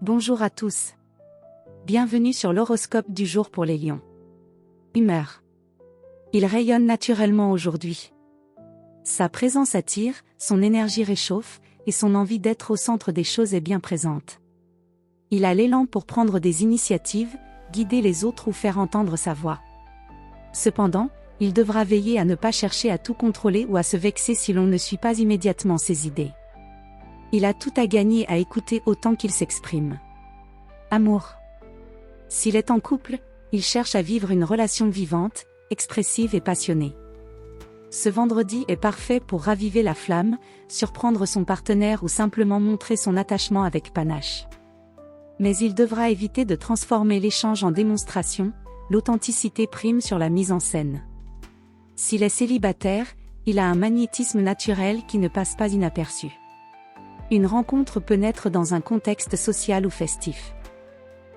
Bonjour à tous. Bienvenue sur l'horoscope du jour pour les lions. Humeur. Il rayonne naturellement aujourd'hui. Sa présence attire, son énergie réchauffe, et son envie d'être au centre des choses est bien présente. Il a l'élan pour prendre des initiatives, guider les autres ou faire entendre sa voix. Cependant, il devra veiller à ne pas chercher à tout contrôler ou à se vexer si l'on ne suit pas immédiatement ses idées. Il a tout à gagner à écouter autant qu'il s'exprime. Amour. S'il est en couple, il cherche à vivre une relation vivante, expressive et passionnée. Ce vendredi est parfait pour raviver la flamme, surprendre son partenaire ou simplement montrer son attachement avec panache. Mais il devra éviter de transformer l'échange en démonstration, l'authenticité prime sur la mise en scène. S'il est célibataire, il a un magnétisme naturel qui ne passe pas inaperçu. Une rencontre peut naître dans un contexte social ou festif.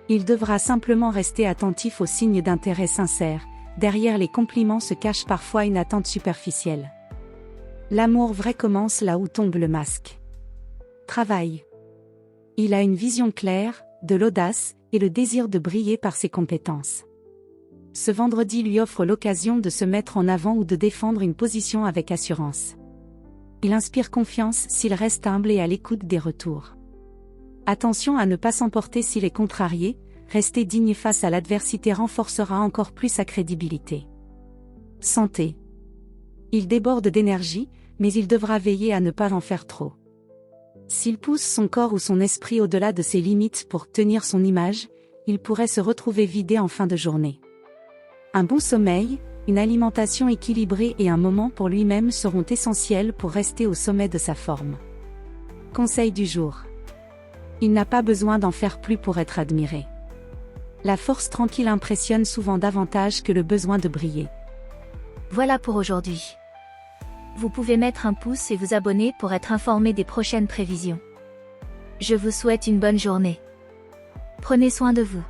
Il devra simplement rester attentif aux signes d'intérêt sincère. Derrière les compliments se cache parfois une attente superficielle. L'amour vrai commence là où tombe le masque. Travail. Il a une vision claire, de l'audace, et le désir de briller par ses compétences. Ce vendredi lui offre l'occasion de se mettre en avant ou de défendre une position avec assurance. Il inspire confiance s'il reste humble et à l'écoute des retours. Attention à ne pas s'emporter s'il est contrarié, rester digne face à l'adversité renforcera encore plus sa crédibilité. Santé. Il déborde d'énergie, mais il devra veiller à ne pas en faire trop. S'il pousse son corps ou son esprit au-delà de ses limites pour tenir son image, il pourrait se retrouver vidé en fin de journée. Un bon sommeil, une alimentation équilibrée et un moment pour lui-même seront essentiels pour rester au sommet de sa forme. Conseil du jour. Il n'a pas besoin d'en faire plus pour être admiré. La force tranquille impressionne souvent davantage que le besoin de briller. Voilà pour aujourd'hui. Vous pouvez mettre un pouce et vous abonner pour être informé des prochaines prévisions. Je vous souhaite une bonne journée. Prenez soin de vous.